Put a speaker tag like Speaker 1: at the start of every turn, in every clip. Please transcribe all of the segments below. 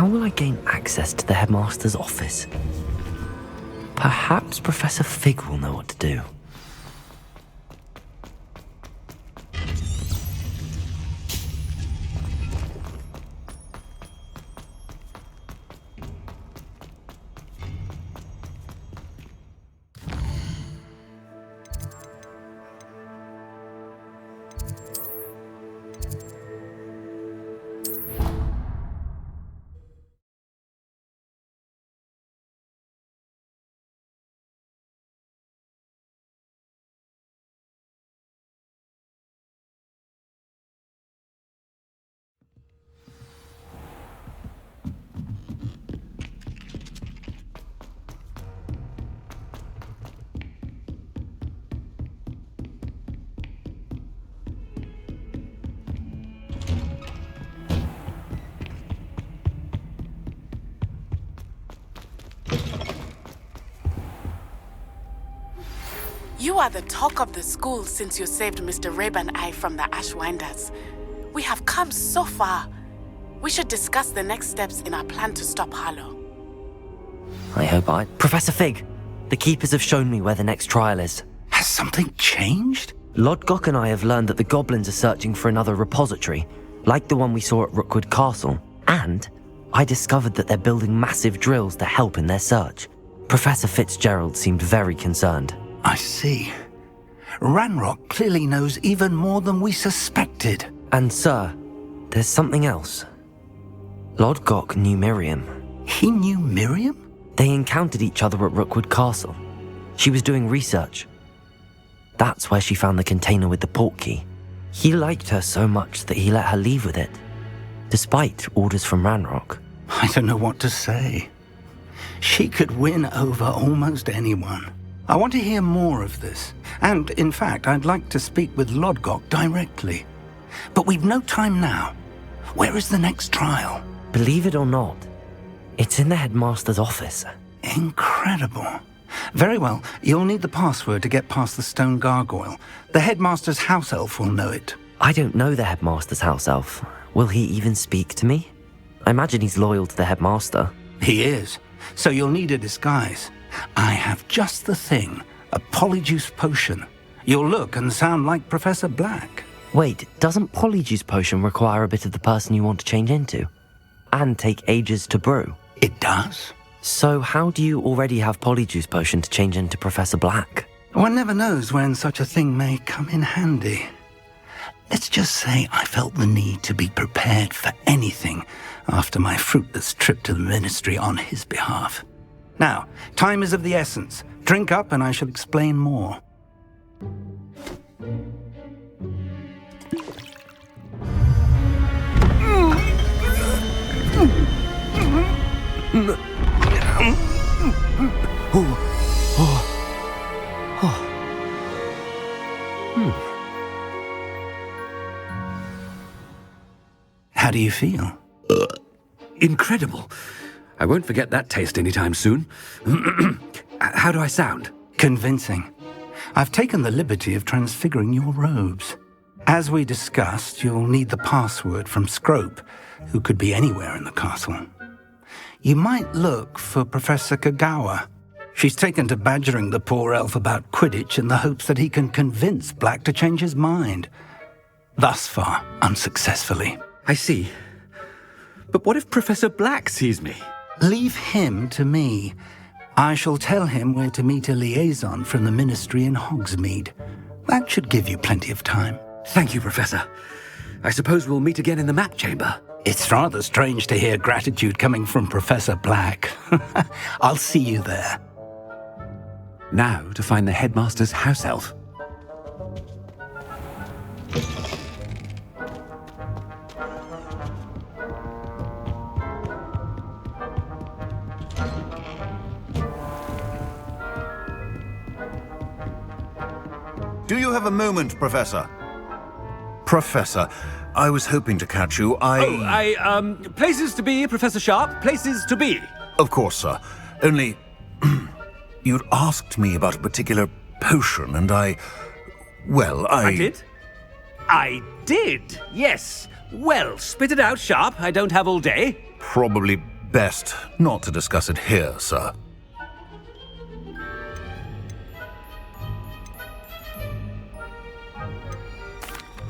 Speaker 1: how will I gain access to the headmaster's office? Perhaps Professor Fig will know what to do.
Speaker 2: You are the talk of the school since you saved Mr. Rabe and I from the Ashwinders. We have come so far. We should discuss the next steps in our plan to stop Harlow.
Speaker 1: Professor Fig, the Keepers have shown me where the next trial is.
Speaker 3: Has something changed?
Speaker 1: Lodgok and I have learned that the goblins are searching for another repository, like the one we saw at Rookwood Castle. And I discovered that they're building massive drills to help in their search. Professor Fitzgerald seemed very concerned.
Speaker 3: I see. Ranrock clearly knows even more than we suspected.
Speaker 1: And sir, there's something else. Lodgok knew Miriam.
Speaker 3: He knew Miriam?
Speaker 1: They encountered each other at Rookwood Castle. She was doing research. That's where she found the container with the portkey. He liked her so much that he let her leave with it, despite orders from Ranrock.
Speaker 3: I don't know what to say. She could win over almost anyone. I want to hear more of this. And, in fact, I'd like to speak with Lodgok directly. But we've no time now. Where is the next trial?
Speaker 1: Believe it or not, it's in the headmaster's office.
Speaker 3: Incredible. Very well, you'll need the password to get past the stone gargoyle. The headmaster's house elf will know it.
Speaker 1: I don't know the headmaster's house elf. Will he even speak to me? I imagine he's loyal to the headmaster.
Speaker 3: He is. So you'll need a disguise. I have just the thing, a Polyjuice potion. You'll look and sound like Professor Black.
Speaker 1: Wait, doesn't Polyjuice potion require a bit of the person you want to change into? And take ages to brew?
Speaker 3: It does.
Speaker 1: So how do you already have Polyjuice potion to change into Professor Black?
Speaker 3: One never knows when such a thing may come in handy. Let's just say I felt the need to be prepared for anything after my fruitless trip to the ministry on his behalf. Now, time is of the essence. Drink up and I shall explain more. How do you feel?
Speaker 4: Incredible. I won't forget that taste anytime soon. How do I sound?
Speaker 3: Convincing. I've taken the liberty of transfiguring your robes. As we discussed, you'll need the password from Scrope, who could be anywhere in the castle. You might look for Professor Kagawa. She's taken to badgering the poor elf about Quidditch in the hopes that he can convince Black to change his mind. Thus far, unsuccessfully.
Speaker 4: I see. But what if Professor Black sees me?
Speaker 3: Leave him to me. I shall tell him where to meet a liaison from the ministry in Hogsmeade. That should give you plenty of time.
Speaker 4: Thank you, Professor. I suppose we'll meet again in the map chamber.
Speaker 3: It's rather strange to hear gratitude coming from Professor Black. I'll see you there.
Speaker 4: Now to find the headmaster's house elf.
Speaker 5: Do you have a moment, Professor? Professor, I was hoping to catch you.
Speaker 4: Places to be, Professor Sharp. Places to be.
Speaker 5: Of course, sir. Only, you'd asked me about a particular potion, and I
Speaker 4: did? I did, yes. Well, spit it out, Sharp. I don't have all day.
Speaker 5: Probably best not to discuss it here, sir.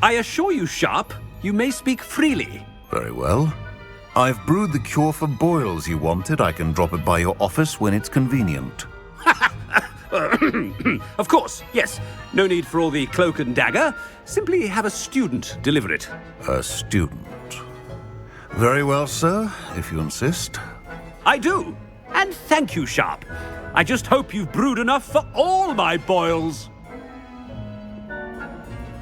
Speaker 4: I assure you, Sharp, you may speak freely.
Speaker 5: Very well. I've brewed the cure for boils you wanted. I can drop it by your office when it's convenient.
Speaker 4: Of course, yes. No need for all the cloak and dagger. Simply have a student deliver it.
Speaker 5: A student. Very well, sir, if you insist.
Speaker 4: I do. And thank you, Sharp. I just hope you've brewed enough for all my boils.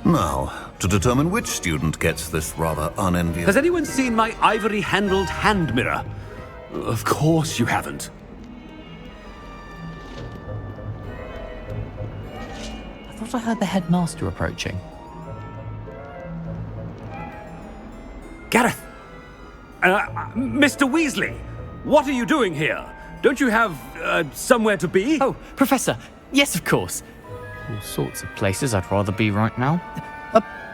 Speaker 5: Now, to determine which student gets this rather unenviable...
Speaker 4: Has anyone seen my ivory-handled hand mirror? Of course you haven't.
Speaker 6: I thought I heard the headmaster approaching.
Speaker 4: Gareth! Mr. Weasley, what are you doing here? Don't you have, somewhere to be?
Speaker 6: Oh, Professor, yes, of course. All sorts of places I'd rather be right now.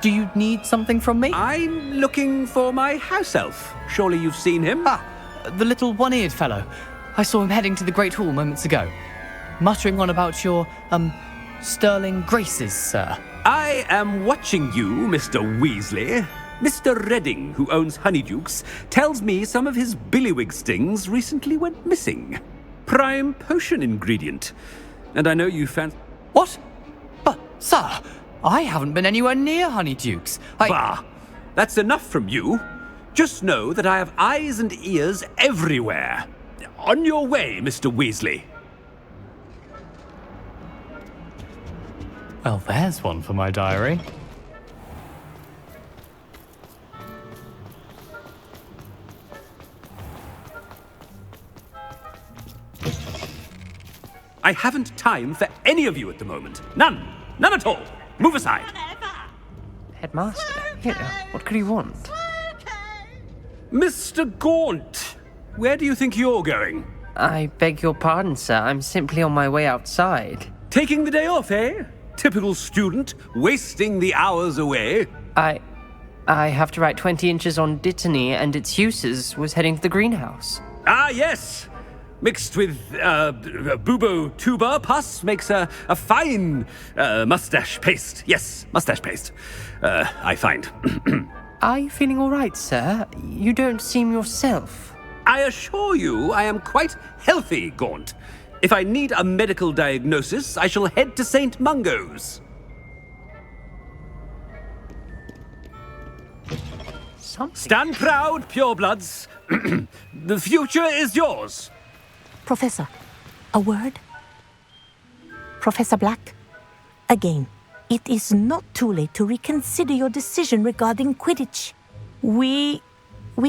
Speaker 6: Do you need something from me?
Speaker 4: I'm looking for my house elf. Surely you've seen him?
Speaker 6: Ah, the little one-eared fellow. I saw him heading to the Great Hall moments ago, muttering on about your, sterling graces, sir.
Speaker 4: I am watching you, Mr. Weasley. Mr. Redding, who owns Honeydukes, tells me some of his billywig stings recently went missing. Prime potion ingredient. And I know you
Speaker 6: What? But, sir, I haven't been anywhere near Honeydukes.
Speaker 4: Bah! That's enough from you. Just know that I have eyes and ears everywhere. On your way, Mr. Weasley.
Speaker 6: Well, there's one for my diary.
Speaker 4: I haven't time for any of you at the moment. None. None at all. Move aside.
Speaker 7: Headmaster? Yeah, what could he want?
Speaker 4: Mr. Gaunt, where do you think you're going?
Speaker 7: I beg your pardon, sir. I'm simply on my way outside.
Speaker 4: Taking the day off, eh? Typical student, wasting the hours away.
Speaker 7: I have to write 20 inches on Dittany and its uses. Was heading to the greenhouse.
Speaker 4: Ah, yes. Mixed with bubo tuber pus makes a fine mustache paste. Yes, mustache paste. I find.
Speaker 7: Are you feeling all right, sir? You don't seem yourself.
Speaker 4: I assure you I am quite healthy, Gaunt. If I need a medical diagnosis, I shall head to St. Mungo's. Stand proud, purebloods. The future is yours.
Speaker 8: Professor, a word? Professor Black, again, it is not too late to reconsider your decision regarding Quidditch. We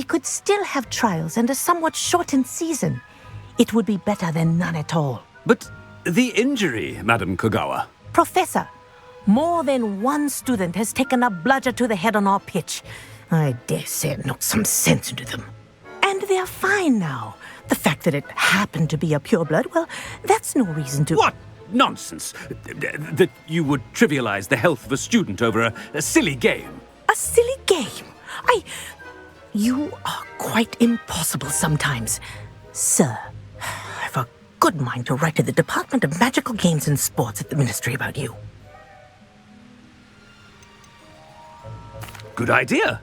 Speaker 8: could still have trials and a somewhat shortened season. It would be better than none at all.
Speaker 4: But the injury, Madam Kogawa.
Speaker 8: Professor, more than one student has taken a bludger to the head on our pitch. I dare say it knocked some sense into them. And they're fine now. The fact that it happened to be a pureblood, well, that's no reason to...
Speaker 4: What nonsense! That you would trivialize the health of a student over a silly game.
Speaker 8: A silly game? You are quite impossible sometimes. Sir, I've a good mind to write to the Department of Magical Games and Sports at the Ministry about you.
Speaker 4: Good idea.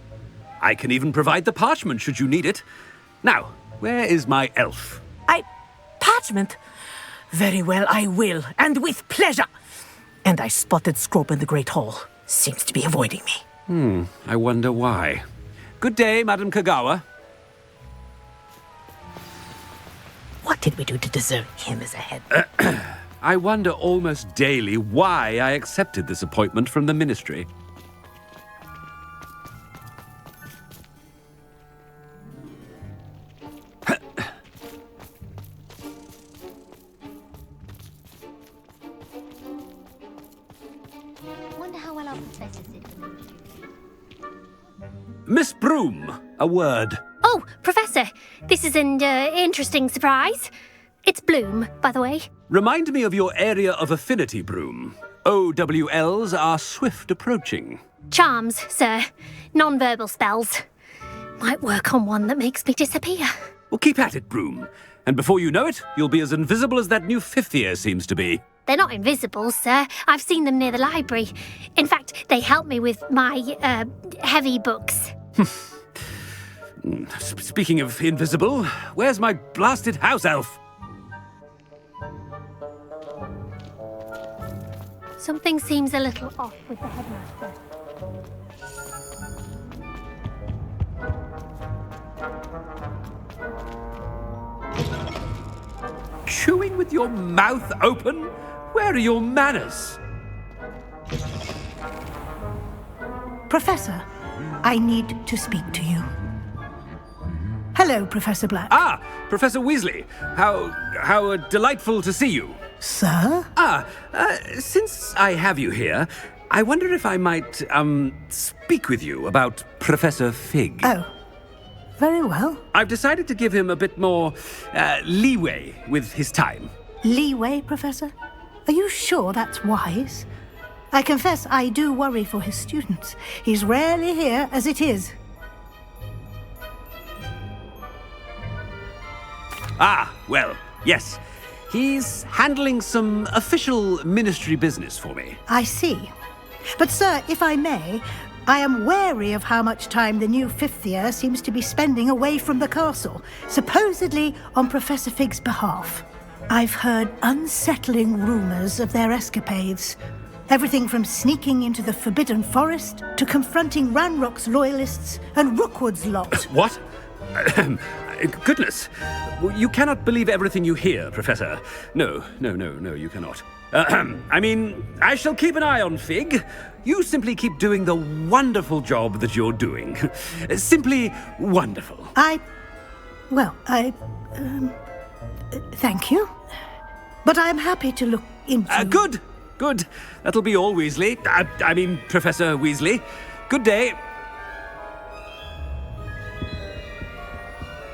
Speaker 4: I can even provide the parchment should you need it. Now, where is my elf?
Speaker 8: Parchment? Very well, I will, and with pleasure. And I spotted Scrope in the Great Hall. Seems to be avoiding me.
Speaker 4: I wonder why. Good day, Madam Kogawa.
Speaker 8: What did we do to deserve him as a head?
Speaker 4: I wonder almost daily why I accepted this appointment from the Ministry.
Speaker 9: Wonder how well our professors did for the ministry.
Speaker 4: Miss Broom, a word.
Speaker 9: Oh, Professor, this is an interesting surprise. It's Bloom, by the way.
Speaker 4: Remind me of your area of affinity, Broom. OWLs are swift approaching.
Speaker 9: Charms, sir. Non-verbal spells. Might work on one that makes me disappear.
Speaker 4: Well, keep at it, Broom. And before you know it, you'll be as invisible as that new fifth year seems to be.
Speaker 9: They're not invisible, sir. I've seen them near the library. In fact, they help me with my, heavy books.
Speaker 4: Speaking of invisible, where's my blasted house elf?
Speaker 9: Something seems a little off with the headmaster.
Speaker 4: Chewing with your mouth open? Where are your manners?
Speaker 10: Professor, I need to speak to you. Hello, Professor Black.
Speaker 4: Ah, Professor Weasley. How delightful to see you.
Speaker 10: Sir?
Speaker 4: Since I have you here, I wonder if I might, speak with you about Professor Fig.
Speaker 10: Oh, very well.
Speaker 4: I've decided to give him a bit more, leeway with his time.
Speaker 10: Leeway, Professor? Are you sure that's wise? I confess I do worry for his students. He's rarely here as it is.
Speaker 4: Ah, well, yes. He's handling some official ministry business for me.
Speaker 10: I see. But, sir, if I may, I am wary of how much time the new fifth year seems to be spending away from the castle, supposedly on Professor Fig's behalf. I've heard unsettling rumours of their escapades. Everything from sneaking into the Forbidden Forest to confronting Ranrock's loyalists and Rookwood's lot.
Speaker 4: What? Goodness. You cannot believe everything you hear, Professor. No, you cannot. I mean, I shall keep an eye on Fig. You simply keep doing the wonderful job that you're doing. Simply wonderful.
Speaker 10: Thank you. But I'm happy to look into...
Speaker 4: Good. That'll be all, Weasley. I mean, Professor Weasley. Good day.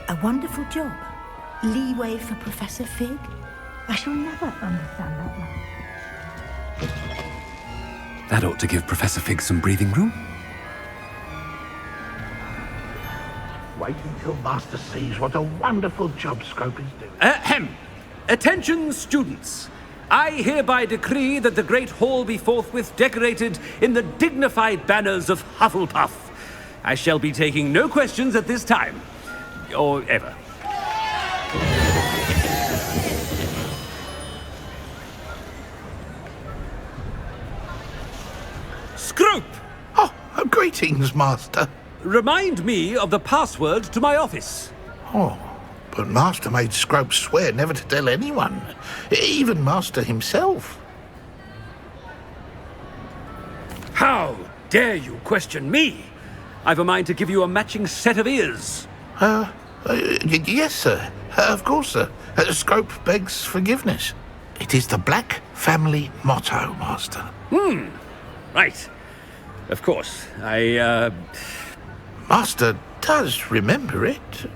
Speaker 10: A wonderful job. Leeway for Professor Fig. I shall never understand that one.
Speaker 4: That ought to give Professor Fig some breathing room.
Speaker 11: Wait until Master sees what a wonderful job Scrope is doing.
Speaker 4: Attention, students. I hereby decree that the Great Hall be forthwith decorated in the dignified banners of Hufflepuff. I shall be taking no questions at this time. Or ever. Scrope!
Speaker 11: Oh, greetings, Master.
Speaker 4: Remind me of the password to my office.
Speaker 11: Oh, but Master made Scrope swear never to tell anyone, even Master himself.
Speaker 4: How dare you question me? I've a mind to give you a matching set of ears.
Speaker 11: Yes, sir. Of course, sir. Scrope begs forgiveness. It is the Black family motto, Master.
Speaker 4: Right. Of course.
Speaker 11: Master does remember it.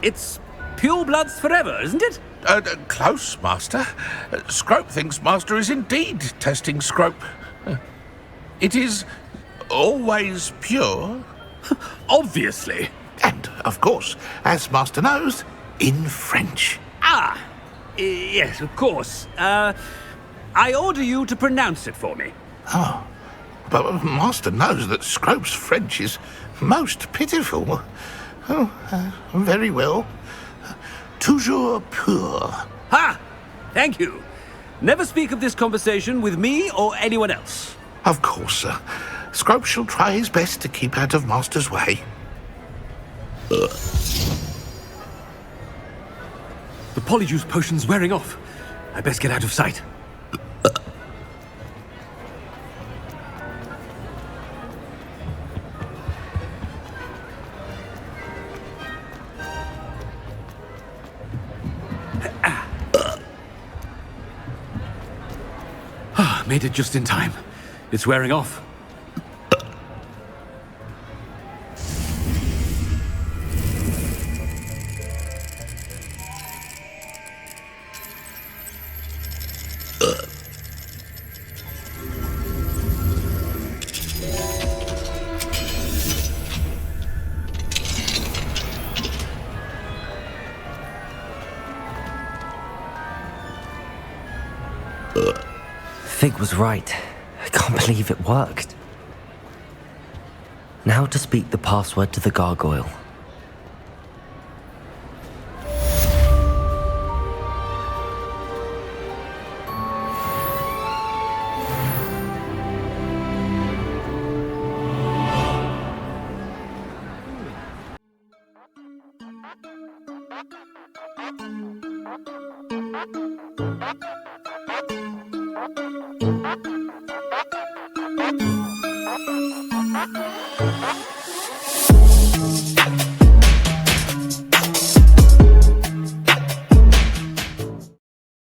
Speaker 4: It's pure bloods forever, isn't it?
Speaker 11: Close, Master. Scrope thinks Master is indeed testing Scrope. It is always pure.
Speaker 4: Obviously.
Speaker 11: And, of course, as Master knows, in French.
Speaker 4: Yes, of course. I order you to pronounce it for me.
Speaker 11: Oh, but Master knows that Scrope's French is most pitiful. Oh, very well. Toujours pur.
Speaker 4: Ha! Thank you. Never speak of this conversation with me or anyone else.
Speaker 11: Of course, sir. Scrope shall try his best to keep out of Master's way.
Speaker 4: The Polyjuice potion's wearing off. I best get out of sight. Made it just in time. It's wearing off.
Speaker 1: Fig was right. I can't believe it worked. Now to speak the password to the gargoyle.